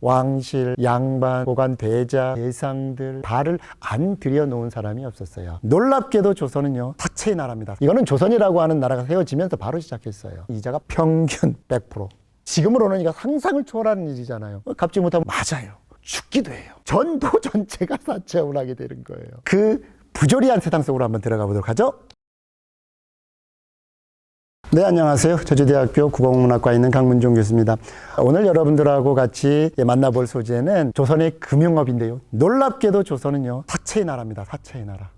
왕실, 양반, 고관, 대자, 대상들 발을 안 들여놓은 사람이 없었어요. 놀랍게도 조선은요, 사체의 나라입니다. 이거는 조선이라고 하는 나라가 세워지면서 바로 시작했어요. 이자가 평균 100%. 지금으로는 이거 상상을 초월하는 일이잖아요. 갚지 못하면 맞아요. 죽기도 해요. 전도 전체가 사체업을 하게 되는 거예요. 그 부조리한 세상 속으로 한번 들어가 보도록 하죠. 네, 안녕하세요. 제주대학교 국어문학과에 있는 강문종 교수입니다. 오늘 여러분들하고 같이 만나볼 소재는 조선의 금융업인데요. 놀랍게도 조선은요, 사체의 나라입니다. 사체의 나라.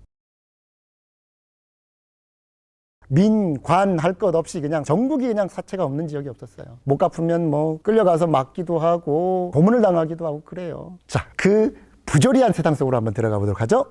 민, 관 할 것 없이 그냥 전국이 그냥 사체가 없는 지역이 없었어요. 못 갚으면 뭐 끌려가서 맞기도 하고 고문을 당하기도 하고 그래요. 자, 그 부조리한 세상 속으로 한번 들어가 보도록 하죠.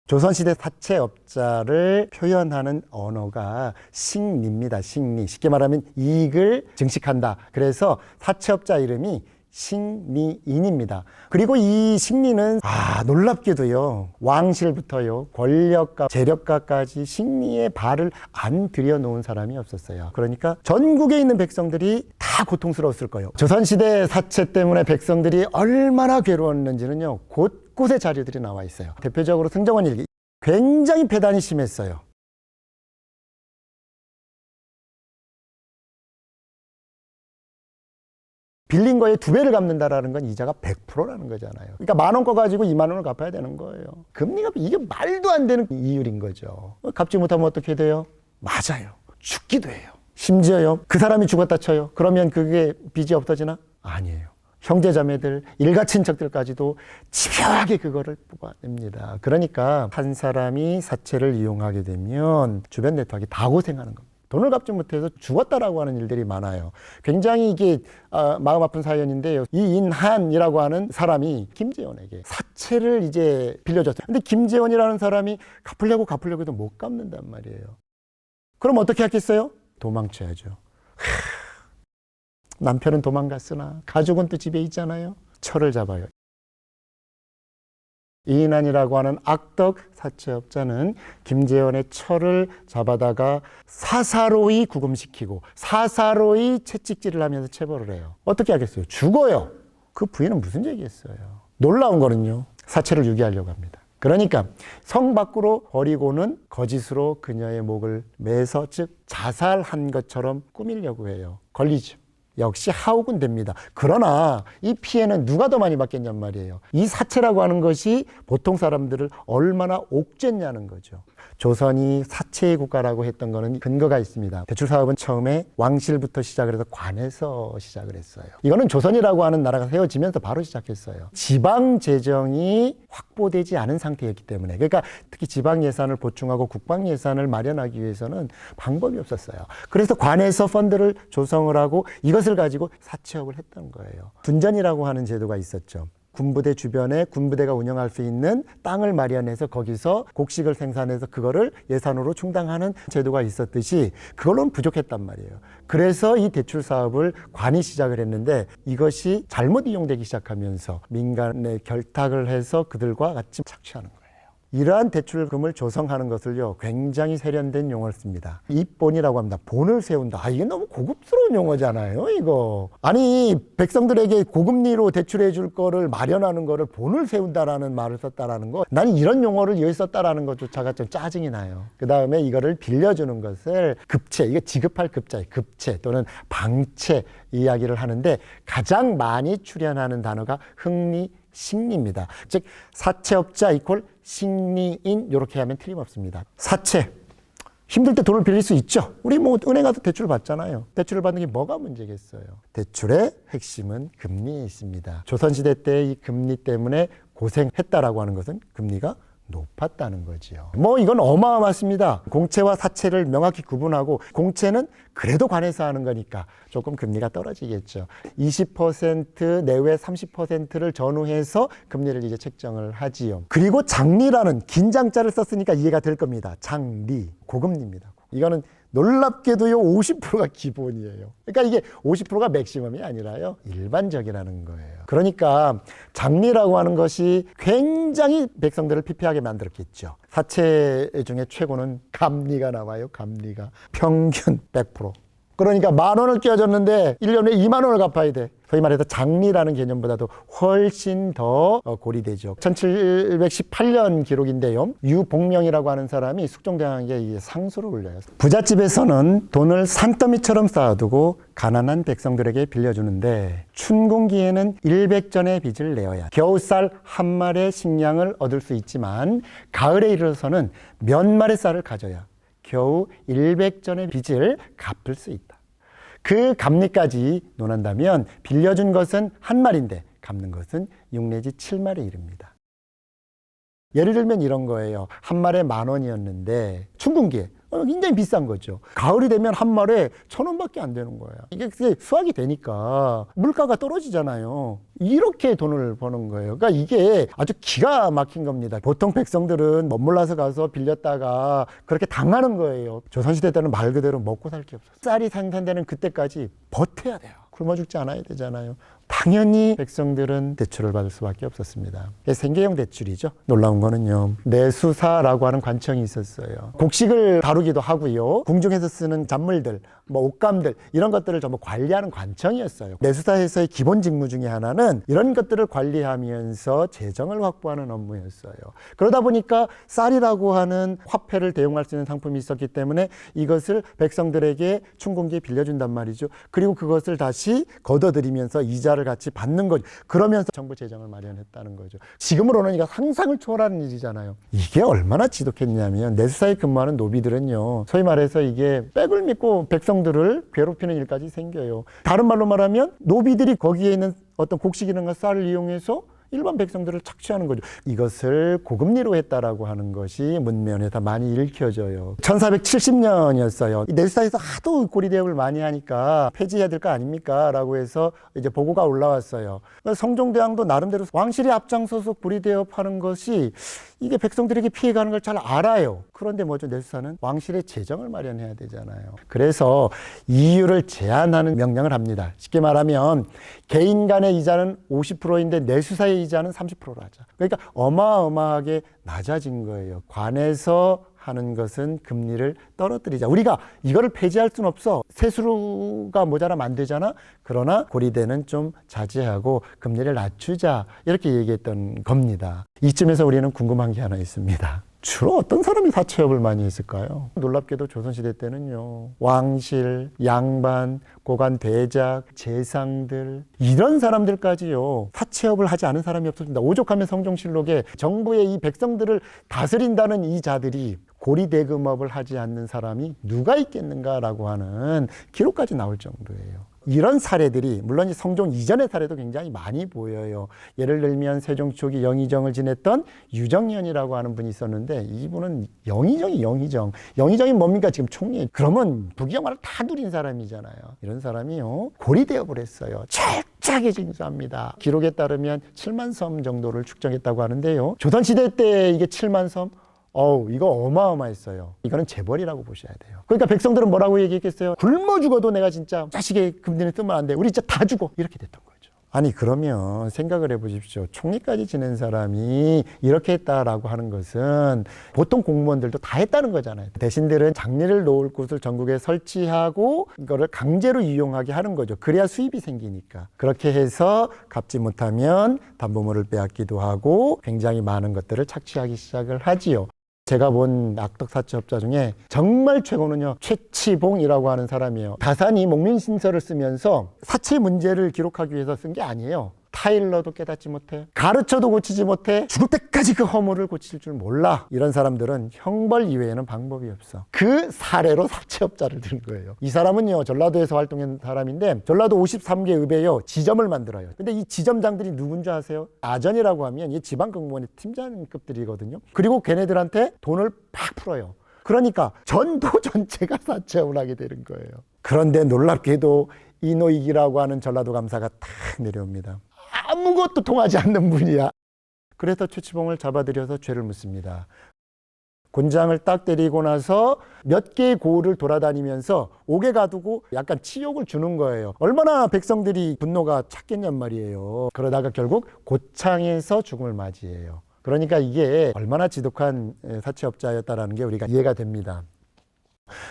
조선시대 사채업자를 표현하는 언어가 식리입니다. 식리. 쉽게 말하면 이익을 증식한다. 그래서 사채업자 이름이 식리인입니다. 그리고 이 식리는 놀랍게도요, 왕실부터요, 권력가, 재력가까지 식리의 발을 안 들여놓은 사람이 없었어요. 그러니까 전국에 있는 백성들이 다 고통스러웠을 거예요. 조선시대 사채 때문에 백성들이 얼마나 괴로웠는지는요, 곳곳에 자료들이 나와 있어요. 대표적으로 승정원 일기. 굉장히 배단이 심했어요. 빌린 거에 2배를 갚는다라는 건 이자가 100%라는 거잖아요. 그러니까 10,000원 거 가지고 20,000원을 갚아야 되는 거예요. 금리가 이게 말도 안 되는 이율인 거죠. 갚지 못하면 어떻게 돼요? 맞아요. 죽기도 해요. 심지어요, 그 사람이 죽었다 쳐요. 그러면 그게 빚이 없어지나? 아니에요. 형제자매들, 일가친척들까지도 집요하게 그거를 뽑아냅니다. 그러니까 한 사람이 사채를 이용하게 되면 주변 네트워크가 다 고생하는 겁니다. 돈을 갚지 못해서 죽었다라고 하는 일들이 많아요. 굉장히 이게 마음 아픈 사연인데요. 이 인한이라고 하는 사람이 김재원에게 사채를 이제 빌려줬어요. 근데 김재원이라는 사람이 갚으려고 해도 못 갚는단 말이에요. 그럼 어떻게 하겠어요? 도망쳐야죠. 남편은 도망갔으나 가족은 또 집에 있잖아요. 철을 잡아요. 이인환이라고 하는 악덕 사채업자는 김재원의 철을 잡아다가 사사로이 구금시키고 사사로이 채찍질을 하면서 체벌을 해요. 어떻게 하겠어요? 죽어요. 그 부인은 무슨 얘기했어요? 놀라운 거는요, 사채를 유기하려고 합니다. 그러니까 성 밖으로 버리고는 거짓으로 그녀의 목을 매서, 즉 자살한 것처럼 꾸미려고 해요. 걸리죠. 역시 하옥은 됩니다. 그러나 이 피해는 누가 더 많이 받겠냔 말이에요. 이 사채라고 하는 것이 보통 사람들을 얼마나 옥죄냐는 거죠. 조선이 사채의 국가라고 했던 거는 근거가 있습니다. 대출사업은 처음에 왕실부터 시작을 해서 관에서 시작을 했어요. 이거는 조선이라고 하는 나라가 세워지면서 바로 시작했어요. 지방 재정이 확보되지 않은 상태였기 때문에, 그러니까 특히 지방 예산을 보충하고 국방 예산을 마련하기 위해서는 방법이 없었어요. 그래서 관에서 펀드를 조성을 하고 이것을 가지고 사채업을 했던 거예요. 둔전이라고 하는 제도가 있었죠. 군부대 주변에 군부대가 운영할 수 있는 땅을 마련해서 거기서 곡식을 생산해서 그거를 예산으로 충당하는 제도가 있었듯이 그걸로는 부족했단 말이에요. 그래서 이 대출 사업을 관이 시작을 했는데 이것이 잘못 이용되기 시작하면서 민간에 결탁을 해서 그들과 같이 착취하는 거예요. 이러한 대출금을 조성하는 것을요, 굉장히 세련된 용어를 씁니다. 입본이라고 합니다. 본을 세운다. 이게 너무 고급스러운 용어잖아요, 이거. 아니, 백성들에게 고금리로 대출해 줄 거를 마련하는 거를 본을 세운다라는 말을 썼다라는 거. 나는 이런 용어를 여기 썼다라는 것조차가 좀 짜증이 나요. 그 다음에 이거를 빌려주는 것을 급채, 이게 지급할 급자예요. 급채 또는 방채 이야기를 하는데 가장 많이 출연하는 단어가 흥리, 식리입니다. 즉 사채업자 이퀄 식리인, 이렇게 하면 틀림없습니다. 사채, 힘들 때 돈을 빌릴 수 있죠. 우리 뭐 은행 가서 대출 받잖아요. 대출을 받는 게 뭐가 문제겠어요? 대출의 핵심은 금리에 있습니다. 조선시대 때 이 금리 때문에 고생했다라고 하는 것은 금리가 높았다는 거지요. 뭐 이건 어마어마했습니다. 공채와 사채를 명확히 구분하고, 공채는 그래도 관에서 하는 거니까 조금 금리가 떨어지겠죠. 20% 내외 30%를 전후해서 금리를 이제 책정을 하지요. 그리고 장리라는 긴장자를 썼으니까 이해가 될 겁니다. 장리, 고금리입니다. 이거는 놀랍게도요, 50%가 기본이에요. 그러니까 이게 50%가 맥시멈이 아니라요, 일반적이라는 거예요. 그러니까 장리라고 하는 것이 굉장히 백성들을 피폐하게 만들었겠죠. 사채 중에 최고는 감리가 나와요. 감리가 평균 100%. 그러니까 10,000원을 끼워줬는데 1년에 20,000원을 갚아야 돼. 소위 말해서 장리라는 개념보다도 훨씬 더 고리되죠. 1718년 기록인데요. 유복명이라고 하는 사람이 숙종대왕에게 이 상소를 올려요. 부잣집에서는 돈을 산더미처럼 쌓아두고 가난한 백성들에게 빌려주는데 춘궁기에는 100전의 빚을 내어야 겨우 쌀 한 말의 식량을 얻을 수 있지만 가을에 이르러서는 몇 말의 쌀을 가져야 겨우 100전의 빚을 갚을 수 있다. 그 갚니까지 논한다면 빌려준 것은 한 말인데 갚는 것은 6 내지 7말에 이릅니다. 예를 들면 이런 거예요. 한 말에 10,000원이었는데 춘궁기에 굉장히 비싼 거죠. 가을이 되면 한 말에 1,000원밖에 안 되는 거예요. 이게 수확이 되니까 물가가 떨어지잖아요. 이렇게 돈을 버는 거예요. 그러니까 이게 아주 기가 막힌 겁니다. 보통 백성들은 멋몰라서 가서 빌렸다가 그렇게 당하는 거예요. 조선시대 때는 말 그대로 먹고 살 게 없었어요. 쌀이 생산되는 그때까지 버텨야 돼요. 굶어 죽지 않아야 되잖아요. 당연히 백성들은 대출을 받을 수밖에 없었습니다. 생계형 대출이죠. 놀라운 거는요. 내수사라고 하는 관청이 있었어요. 곡식을 다루기도 하고요. 궁중에서 쓰는 잡물들, 옷감들 이런 것들을 전부 관리하는 관청이었어요. 내수사에서의 기본 직무 중에 하나는 이런 것들을 관리하면서 재정을 확보하는 업무였어요. 그러다 보니까 쌀이라고 하는 화폐를 대용할 수 있는 상품이 있었기 때문에 이것을 백성들에게 춘궁기에 빌려준단 말이죠. 그리고 그것을 다시 걷어들이면서 이자를 같이 받는 거죠. 그러면서 정부 재정을 마련했다는 거죠. 지금으로는 이거 상상을 초월하는 일이잖아요. 이게 얼마나 지독했냐면 내수사에 근무하는 노비들은요. 소위 말해서 이게 백을 믿고 백성들을 괴롭히는 일까지 생겨요. 다른 말로 말하면 노비들이 거기에 있는 어떤 곡식이나 쌀을 이용해서 일반 백성들을 착취하는 거죠. 이것을 고금리로 했다라고 하는 것이 문면에서 많이 읽혀져요. 1470년이었어요. 내수사에서 하도 고리대업을 많이 하니까 폐지해야 될 거 아닙니까? 라고 해서 이제 보고가 올라왔어요. 성종대왕도 나름대로 왕실이 앞장서서 고리대업하는 것이 이게 백성들에게 피해가는 걸 잘 알아요. 그런데 뭐죠? 내수사는 왕실의 재정을 마련해야 되잖아요. 그래서 이율을 제한하는 명령을 합니다. 쉽게 말하면 개인 간의 이자는 50%인데 내수사의 이자는 30%로 하자. 그러니까 어마어마하게 낮아진 거예요. 관에서 하는 것은 금리를 떨어뜨리자. 우리가 이거를 폐지할 수는 없어. 세수가 모자라면 안 되잖아. 그러나 고리대는 좀 자제하고 금리를 낮추자. 이렇게 얘기했던 겁니다. 이쯤에서 우리는 궁금한 게 하나 있습니다. 주로 어떤 사람이 사채업을 많이 했을까요? 놀랍게도 조선시대 때는요. 왕실, 양반, 고관 대작, 재상들 이런 사람들까지요. 사채업을 하지 않은 사람이 없었습니다. 오죽하면 성종실록에 정부의 이 백성들을 다스린다는 이 자들이 고리대금업을 하지 않는 사람이 누가 있겠는가라고 하는 기록까지 나올 정도예요. 이런 사례들이 물론 성종 이전의 사례도 굉장히 많이 보여요. 예를 들면 세종 초기 영의정을 지냈던 유정년이라고 하는 분이 있었는데 이분은 영의정이 뭡니까? 지금 총리. 그러면 부귀영화를 다 누린 사람이잖아요. 이런 사람이요. 고리대업을 했어요. 철저하게 징수합니다. 기록에 따르면 7만 섬 정도를 축적했다고 하는데요. 조선시대 때 이게 7만 섬? 이거 어마어마했어요. 이거는 재벌이라고 보셔야 돼요. 그러니까 백성들은 뭐라고 얘기했겠어요? 굶어 죽어도 내가 진짜 자식의 금전을 쓰면 안 돼. 우리 진짜 다 죽어. 이렇게 됐던 거죠. 아니 그러면 생각을 해보십시오. 총리까지 지낸 사람이 이렇게 했다라고 하는 것은 보통 공무원들도 다 했다는 거잖아요. 대신들은 장리를 놓을 곳을 전국에 설치하고 이거를 강제로 이용하게 하는 거죠. 그래야 수입이 생기니까. 그렇게 해서 갚지 못하면 담보물을 빼앗기도 하고 굉장히 많은 것들을 착취하기 시작을 하지요. 제가 본 악덕 사채업자 중에 정말 최고는요, 최치봉이라고 하는 사람이에요. 다산이 목민신서를 쓰면서 사채 문제를 기록하기 위해서 쓴 게 아니에요. 타일러도 깨닫지 못해, 가르쳐도 고치지 못해, 죽을 때까지 그 허물을 고칠 줄 몰라. 이런 사람들은 형벌 이외에는 방법이 없어. 그 사례로 사채업자를 든 거예요. 이 사람은요, 전라도에서 활동한 사람인데 전라도 53개 읍에요 지점을 만들어요. 근데 이 지점장들이 누군지 아세요? 아전이라고 하면 이 지방공무원의 팀장급들이거든요. 그리고 걔네들한테 돈을 팍 풀어요. 그러니까 전도 전체가 사채업을 하게 되는 거예요. 그런데 놀랍게도 이노익이라고 하는 전라도 감사가 탁 내려옵니다. 아무것도 통하지 않는 분이야. 그래서 최치봉을 잡아들여서 죄를 묻습니다. 곤장을 딱 때리고 나서 몇 개의 고을을 돌아다니면서 옥에 가두고 약간 치욕을 주는 거예요. 얼마나 백성들이 분노가 찼겠냔 말이에요. 그러다가 결국 고창에서 죽음을 맞이해요. 그러니까 이게 얼마나 지독한 사채업자였다라는 게 우리가 이해가 됩니다.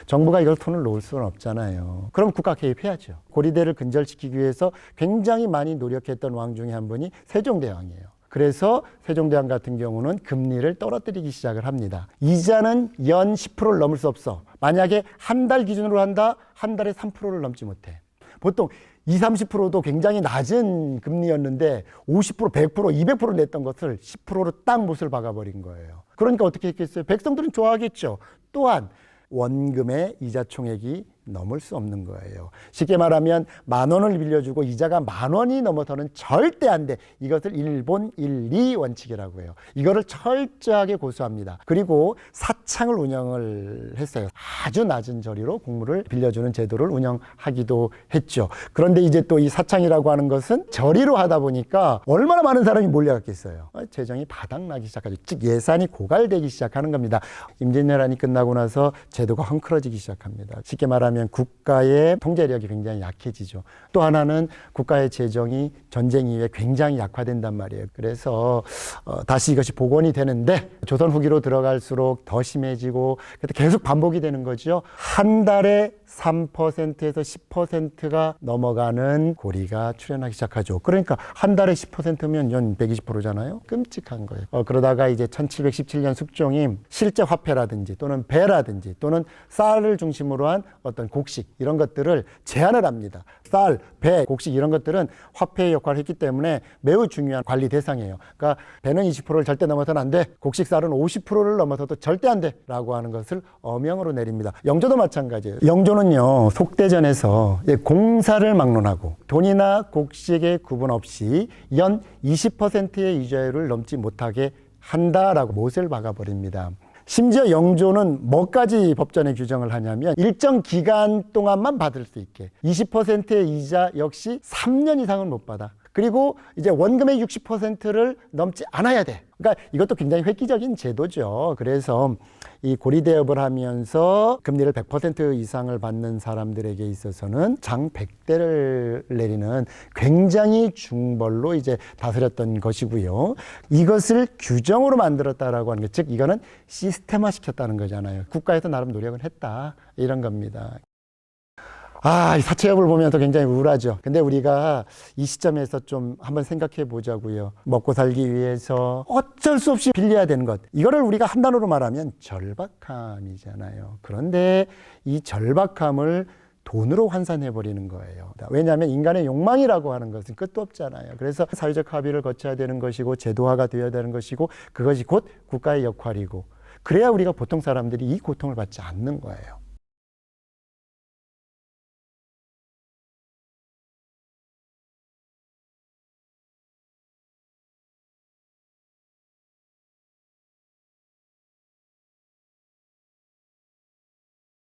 정부가 이걸 손을 놓을 수는 없잖아요. 그럼 국가 개입해야죠. 고리대를 근절시키기 위해서 굉장히 많이 노력했던 왕 중에 한 분이 세종대왕이에요. 그래서 세종대왕 같은 경우는 금리를 떨어뜨리기 시작을 합니다. 이자는 연 10%를 넘을 수 없어. 만약에 한 달 기준으로 한다, 한 달에 3%를 넘지 못해. 보통 20, 30%도 굉장히 낮은 금리였는데 50%, 100%, 200% 냈던 것을 10%로 딱 못을 박아버린 거예요. 그러니까 어떻게 했겠어요? 백성들은 좋아하겠죠. 또한 원금의 이자 총액이 넘을 수 없는 거예요. 쉽게 말하면 10,000원을 빌려주고 이자가 10,000원이 넘어서는 절대 안 돼. 이것을 일본 1리 원칙이라고 해요. 이거를 철저하게 고수합니다. 그리고 사창을 운영을 했어요. 아주 낮은 저리로 국물을 빌려주는 제도를 운영하기도 했죠. 그런데 이제 또 이 사창이라고 하는 것은 저리로 하다 보니까 얼마나 많은 사람이 몰려갔겠어요. 재정이 바닥나기 시작하죠. 즉 예산이 고갈되기 시작하는 겁니다. 임진왜란이 끝나고 나서 제도가 헝클어지기 시작합니다. 쉽게 말하면 국가의 통제력이 굉장히 약해지죠. 또 하나는 국가의 재정이 전쟁 이후에 굉장히 약화된단 말이에요. 그래서 다시 이것이 복원이 되는데 조선 후기로 들어갈수록 더 심해지고 계속 반복이 되는 거죠. 한 달에 3%에서 10%가 넘어가는 고리가 출현하기 시작하죠. 그러니까 한 달에 10%면 연 120%잖아요. 끔찍한 거예요. 그러다가 이제 1717년 숙종이 실제 화폐라든지 또는 배라든지 또는 쌀을 중심으로 한 어떤 곡식 이런 것들을 제한을 합니다. 쌀, 배, 곡식 이런 것들은 화폐의 역할을 했기 때문에 매우 중요한 관리 대상이에요. 그러니까 배는 20%를 절대 넘어서는 안 돼. 곡식 쌀은 50%를 넘어서도 절대 안 돼. 라고 하는 것을 어명으로 내립니다. 영조도 마찬가지예요. 영조는요, 속대전에서 공사를 막론하고 돈이나 곡식의 구분 없이 연 20%의 이자율을 넘지 못하게 한다라고 못을 박아버립니다. 심지어 영조는 뭐까지 법전에 규정을 하냐면 일정 기간 동안만 받을 수 있게 20%의 이자 역시 3년 이상은 못 받아. 그리고 이제 원금의 60%를 넘지 않아야 돼. 그러니까 이것도 굉장히 획기적인 제도죠. 그래서 이 고리대업을 하면서 금리를 100% 이상을 받는 사람들에게 있어서는 장 100대를 내리는 굉장히 중벌로 이제 다스렸던 것이고요. 이것을 규정으로 만들었다라고 하는 게, 즉 이거는 시스템화 시켰다는 거잖아요. 국가에서 나름 노력을 했다, 이런 겁니다. 이 사채업을 보면서 굉장히 우울하죠. 근데 우리가 이 시점에서 좀 한번 생각해 보자고요. 먹고 살기 위해서 어쩔 수 없이 빌려야 되는 것. 이거를 우리가 한 단어로 말하면 절박함이잖아요. 그런데 이 절박함을 돈으로 환산해 버리는 거예요. 왜냐하면 인간의 욕망이라고 하는 것은 끝도 없잖아요. 그래서 사회적 합의를 거쳐야 되는 것이고 제도화가 되어야 되는 것이고 그것이 곧 국가의 역할이고, 그래야 우리가 보통 사람들이 이 고통을 받지 않는 거예요.